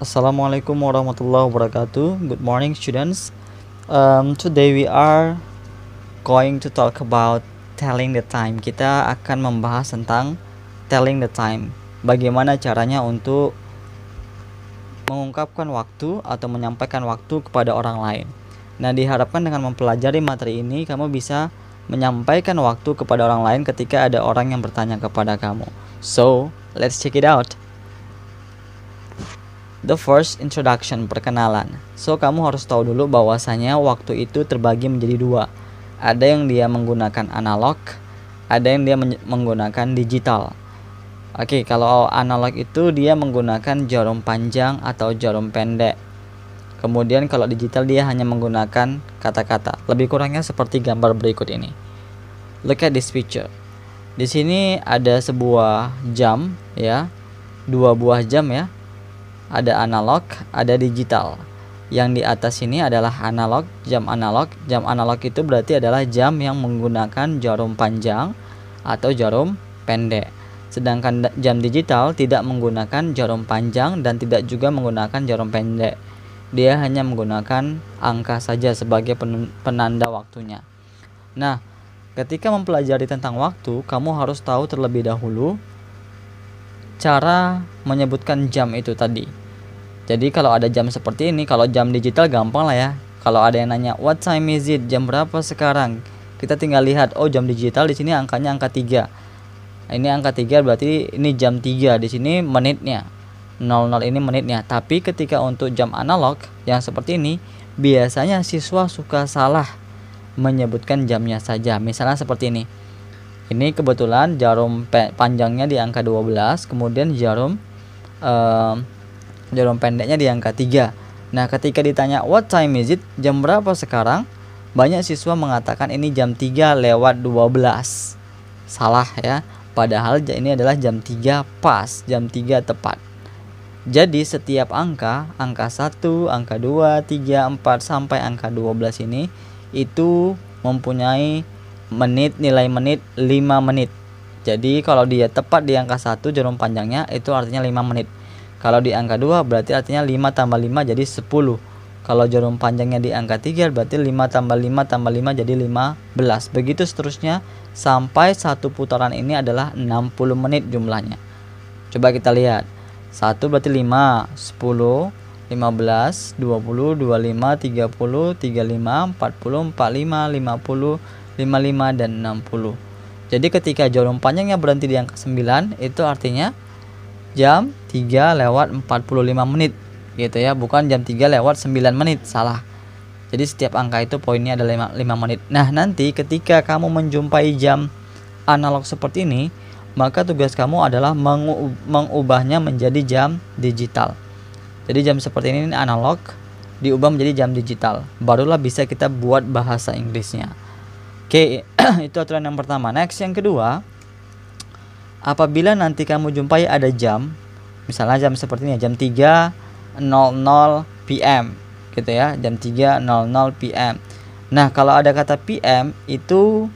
Assalamualaikum warahmatullahi wabarakatuh. Good morning, students. Today we are going to talk about telling the time. Kita akan membahas tentang telling the time. Bagaimana caranya untuk mengungkapkan waktu atau menyampaikan waktu kepada orang lain. Nah, diharapkan dengan mempelajari materi ini, kamu bisa menyampaikan waktu kepada orang lain ketika ada orang yang bertanya kepada kamu. So, let's check it out. The first introduction, perkenalan. So, kamu harus tahu dulu bahwasanya waktu itu terbagi menjadi dua. Ada yang dia menggunakan analog, ada yang dia menggunakan digital. Oke, kalau analog itu dia menggunakan jarum panjang atau jarum pendek. Kemudian kalau digital dia hanya menggunakan kata-kata. Lebih kurangnya seperti gambar berikut ini. Look at this picture. Di sini ada sebuah jam ya. Dua buah jam ya. Ada analog, ada digital. Yang di atas ini adalah analog, jam analog. Jam analog itu berarti adalah jam yang menggunakan jarum panjang atau jarum pendek. Sedangkan jam digital tidak menggunakan jarum panjang dan tidak juga menggunakan jarum pendek. Dia hanya menggunakan angka saja sebagai penanda waktunya. Nah, ketika mempelajari tentang waktu, kamu harus tahu terlebih dahulu cara menyebutkan jam itu tadi. Jadi kalau ada jam seperti ini, kalau jam digital gampang lah ya. Kalau ada yang nanya, what time is it? Jam berapa sekarang? Kita tinggal lihat, oh jam digital di sini angkanya angka 3. Ini angka 3 berarti ini jam 3. Di sini menitnya. 00 ini menitnya. Tapi ketika untuk jam analog yang seperti ini, biasanya siswa suka salah menyebutkan jamnya saja. Misalnya seperti ini. Ini kebetulan jarum panjangnya di angka 12, kemudian jarum pendeknya di angka 3. Nah, ketika ditanya what time is it? Jam berapa sekarang? Banyak siswa mengatakan ini jam 3 lewat 12. Salah ya. Padahal ini adalah jam 3 pas, jam 3 tepat. Jadi setiap angka 1, angka 2, 3, 4 sampai angka 12 ini itu mempunyai menit, nilai menit 5 menit. Jadi kalau dia tepat di angka 1 jarum panjangnya itu artinya 5 menit. Kalau di angka 2 berarti artinya 5 tambah 5 jadi 10. Kalau jarum panjangnya di angka 3 berarti 5 tambah 5 tambah 5 jadi 15. Begitu seterusnya sampai satu putaran ini adalah 60 menit jumlahnya. Coba kita lihat. 1 berarti 5, 10, 15, 20, 25, 30, 35, 40, 45, 50, 55 dan 60. Jadi ketika jarum panjangnya berhenti di angka 9 itu artinya jam 3 lewat 45 menit gitu ya, bukan jam 3 lewat 9 menit, salah. Jadi setiap angka itu poinnya adalah 5 menit. Nah, nanti ketika kamu menjumpai jam analog seperti ini, maka tugas kamu adalah mengubahnya menjadi jam digital. Jadi jam seperti ini analog diubah menjadi jam digital. Barulah bisa kita buat bahasa Inggrisnya. Oke, itu aturan yang pertama. Next, yang kedua, apabila nanti kamu jumpai ada jam, misalnya jam seperti ini, jam 3.00 PM gitu ya, jam 3.00 PM. Nah, kalau ada kata PM itu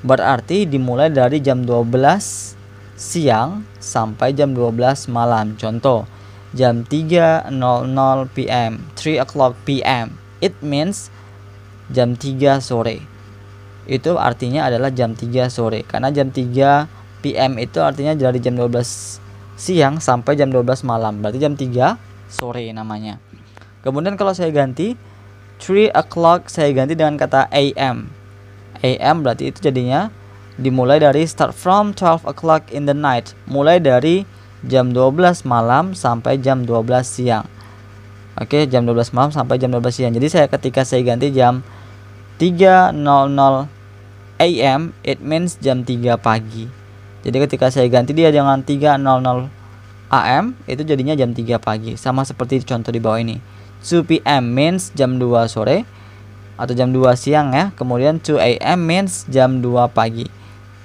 berarti dimulai dari jam 12 siang sampai jam 12 malam. Contoh, jam 3.00 PM, 3 o'clock PM. It means jam 3 sore. Itu artinya adalah jam 3 sore. Karena jam 3 PM itu artinya dari jam 12 siang sampai jam 12 malam. Berarti jam 3 sore namanya. Kemudian kalau saya ganti 3 o'clock, saya ganti dengan kata AM. AM berarti itu jadinya dimulai dari start from 12 o'clock in the night. Mulai dari jam 12 malam sampai jam 12 siang. Oke, jam 12 malam sampai jam 12 siang. Jadi ketika saya ganti jam 3.00 AM, it means jam 3 pagi. Jadi ketika saya ganti dia dengan 3.00 AM, itu jadinya jam 3 pagi. Sama seperti contoh di bawah ini. 2 PM means jam 2 sore atau jam 2 siang ya. Kemudian 2 AM means jam 2 pagi.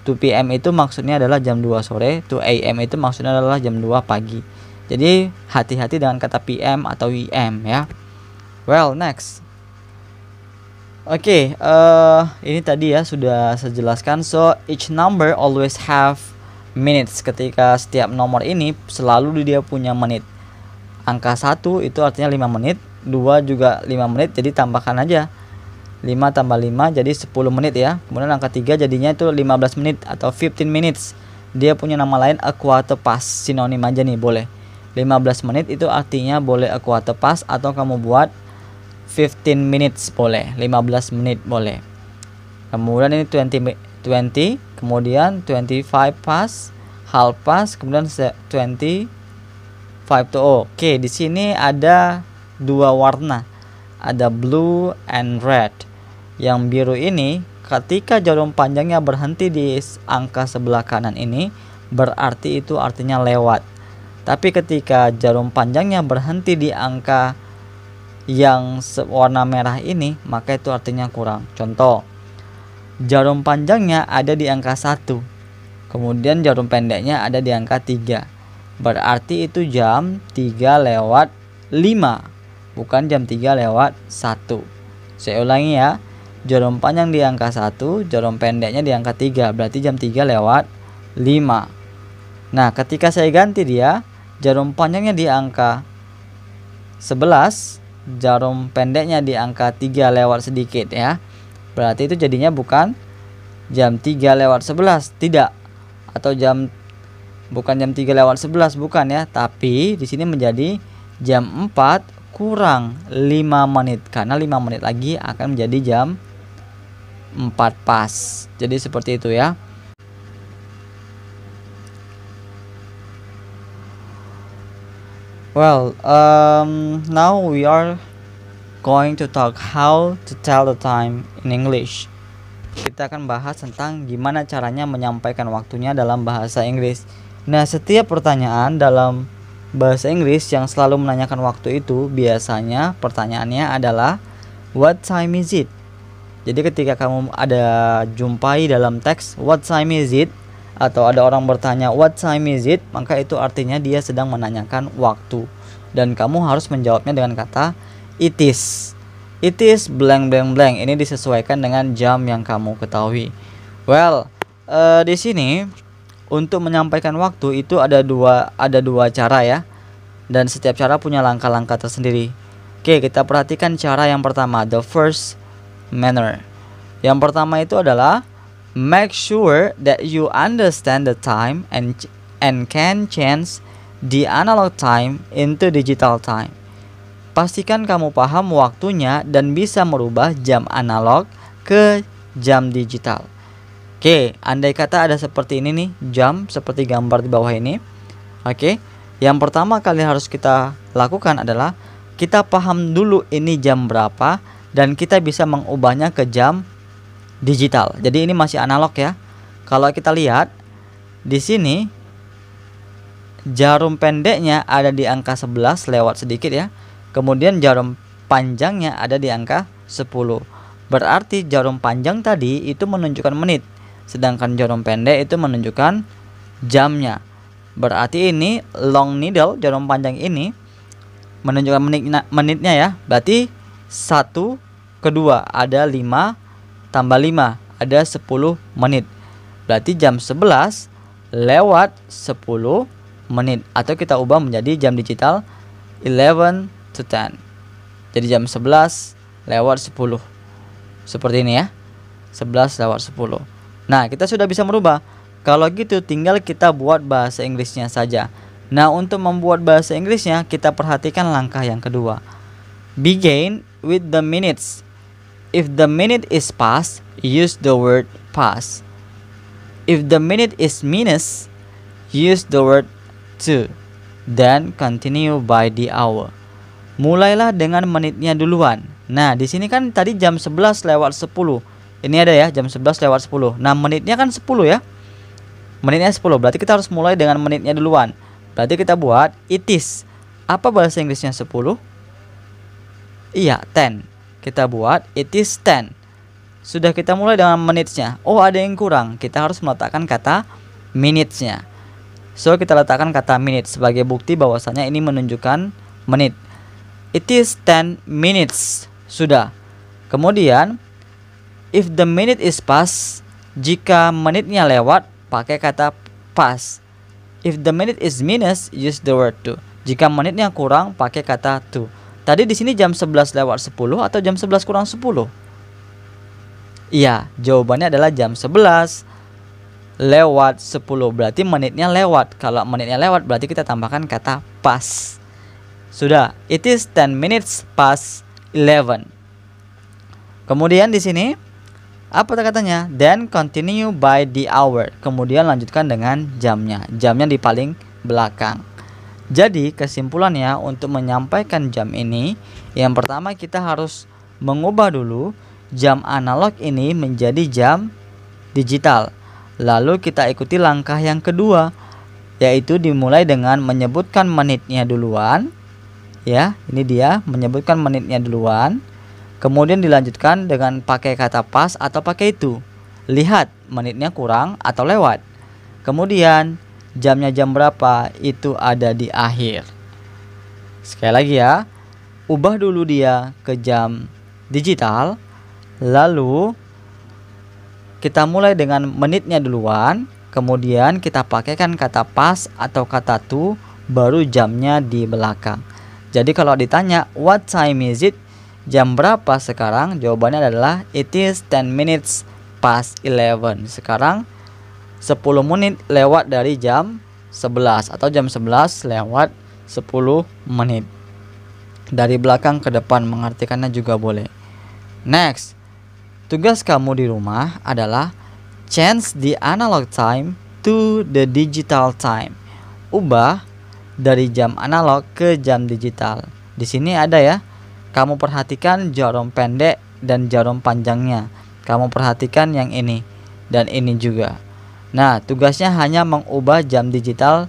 2 PM itu maksudnya adalah jam 2 sore, 2 AM itu maksudnya adalah jam 2 pagi. Jadi hati-hati dengan kata PM atau AM ya. Well, next. Oke, ini tadi ya sudah saya jelaskan. So each number always have minutes. Ketika setiap nomor ini selalu dia punya menit. angka 1 itu artinya 5 menit, 2 juga 5 menit, jadi tambahkan aja 5 tambah 5 jadi 10 menit ya. Kemudian angka 3 jadinya itu 15 menit atau 15 minutes. Dia punya nama lain a quarter past, sinonim aja nih boleh. 15 menit itu artinya boleh a quarter past, atau kamu buat 15 minutes boleh, 15 menit boleh. Kemudian ini 20, kemudian 25 past, half past, kemudian 25 to. Oke, di sini ada dua warna, ada blue and red. Yang biru ini ketika jarum panjangnya berhenti di angka sebelah kanan ini, berarti itu artinya lewat. Tapi ketika jarum panjangnya berhenti di angka yang warna merah ini, maka itu artinya kurang. Contoh, jarum panjangnya ada di angka 1, kemudian jarum pendeknya ada di angka 3. Berarti itu jam 3 lewat 5, bukan jam 3 lewat 1. Saya ulangi ya, jarum panjang di angka 1, jarum pendeknya di angka 3, berarti jam 3 lewat 5. Nah, ketika saya ganti dia, jarum panjangnya di angka 11, jarum pendeknya di angka 3 lewat sedikit ya. Berarti itu jadinya bukan jam 3 lewat 11, tidak. Atau bukan jam 3 lewat 11, bukan ya. Tapi di sini menjadi jam 4 kurang 5 menit, karena 5 menit lagi akan menjadi jam 4 pas. Jadi seperti itu ya. Well, now we are going to talk how to tell the time in English. Kita akan bahas tentang gimana caranya menyampaikan waktunya dalam bahasa Inggris. Nah, setiap pertanyaan dalam bahasa Inggris yang selalu menanyakan waktu itu, biasanya pertanyaannya adalah what time is it? Jadi ketika kamu ada jumpai dalam teks what time is it, atau ada orang bertanya what time is it, maka itu artinya dia sedang menanyakan waktu, dan kamu harus menjawabnya dengan kata it is. It is blank blank blank. Ini disesuaikan dengan jam yang kamu ketahui. Well, di sini untuk menyampaikan waktu itu ada dua cara ya, dan setiap cara punya langkah-langkah tersendiri. Oke, kita perhatikan cara yang pertama, the first manner. Yang pertama itu adalah make sure that you understand the time and can change the analog time into digital time. Pastikan kamu paham waktunya dan bisa merubah jam analog ke jam digital. Oke, andai kata ada seperti ini nih, jam seperti gambar di bawah ini. Oke, yang pertama kali harus kita lakukan adalah kita paham dulu ini jam berapa, dan kita bisa mengubahnya ke jam digital. Jadi ini masih analog ya. Kalau kita lihat di sini jarum pendeknya ada di angka 11 lewat sedikit ya. Kemudian jarum panjangnya ada di angka 10. Berarti jarum panjang tadi itu menunjukkan menit, sedangkan jarum pendek itu menunjukkan jamnya. Berarti ini long needle, jarum panjang ini menunjukkan menitnya ya. Berarti 1 ke 2 ada 5 tambah 5 ada 10 menit. Berarti jam 11 lewat 10 menit, atau kita ubah menjadi jam digital 11 to 10. Jadi jam 11 lewat 10. Seperti ini ya. 11 lewat 10. Nah, kita sudah bisa merubah. Kalau gitu tinggal kita buat bahasa Inggrisnya saja. Nah, untuk membuat bahasa Inggrisnya kita perhatikan langkah yang kedua. Begin with the minutes. If the minute is past, use the word past. If the minute is minus, use the word to. Then continue by the hour. Mulailah dengan menitnya duluan. Nah, di sini kan tadi jam 11 lewat 10. Ini ada ya, jam 11 lewat 10. Nah, menitnya kan 10 ya. Menitnya 10, berarti kita harus mulai dengan menitnya duluan. Berarti kita buat it is. Apa bahasa Inggrisnya 10? Iya, 10. Kita buat it is 10. Sudah kita mulai dengan menitsnya. Oh, ada yang kurang. Kita harus meletakkan kata minutes-nya. So, kita letakkan kata minutes sebagai bukti bahwasanya ini menunjukkan menit. It is 10 minutes. Sudah. Kemudian, if the minute is past, jika menitnya lewat, pakai kata past. If the minute is minus, use the word to. Jika menitnya kurang, pakai kata to. Tadi di sini jam 11 lewat 10 atau jam 11 kurang 10? Iya, jawabannya adalah jam 11 lewat 10. Berarti menitnya lewat. Kalau menitnya lewat berarti kita tambahkan kata past. Sudah, it is 10 minutes past 11. Kemudian di sini apa katanya? Then continue by the hour. Kemudian lanjutkan dengan jamnya. Jamnya di paling belakang. Jadi kesimpulannya untuk menyampaikan jam ini, yang pertama kita harus mengubah dulu jam analog ini menjadi jam digital. Lalu kita ikuti langkah yang kedua, yaitu dimulai dengan menyebutkan menitnya duluan. Ya, ini dia menyebutkan menitnya duluan. Kemudian dilanjutkan dengan pakai kata pas atau pakai itu. Lihat menitnya kurang atau lewat. Kemudian jamnya jam berapa itu ada di akhir. Sekali lagi ya, ubah dulu dia ke jam digital. Lalu kita mulai dengan menitnya duluan. Kemudian kita pakaikan kata pas atau kata to, baru jamnya di belakang. Jadi kalau ditanya what time is it, jam berapa sekarang, jawabannya adalah it is 10 minutes past 11. Sekarang 10 menit lewat dari jam 11 atau jam 11 lewat 10 menit. Dari belakang ke depan mengartikannya juga boleh. Next, tugas kamu di rumah adalah change the analog time to the digital time. Ubah dari jam analog ke jam digital. Di sini ada ya. Kamu perhatikan jarum pendek dan jarum panjangnya. Kamu perhatikan yang ini dan ini juga. Nah, tugasnya hanya mengubah jam digital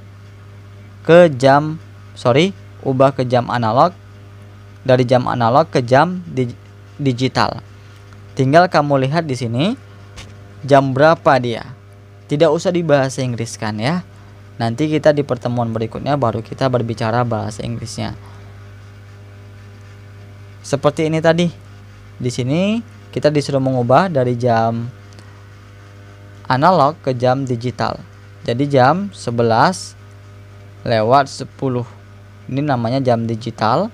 ke jam ubah ke jam analog, dari jam analog ke jam digital. Tinggal kamu lihat di sini jam berapa dia. Tidak usah dibahasa Inggriskan ya. Nanti kita di pertemuan berikutnya baru kita berbicara bahasa Inggrisnya. Seperti ini tadi. Di sini kita disuruh mengubah dari jam analog ke jam digital. Jadi jam 11 lewat 10. Ini namanya jam digital.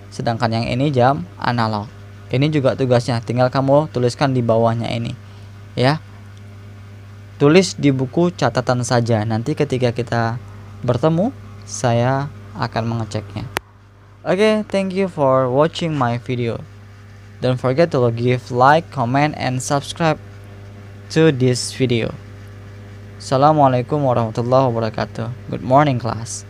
Sedangkan yang ini jam analog. Ini juga tugasnya, tinggal kamu tuliskan di bawahnya ini. Ya. Tulis di buku catatan saja. Nanti ketika kita bertemu, saya akan mengeceknya. Okay, thank you for watching my video. Don't forget to give like, comment, and subscribe to this video. Assalamualaikum warahmatullahi wabarakatuh. Good morning, class.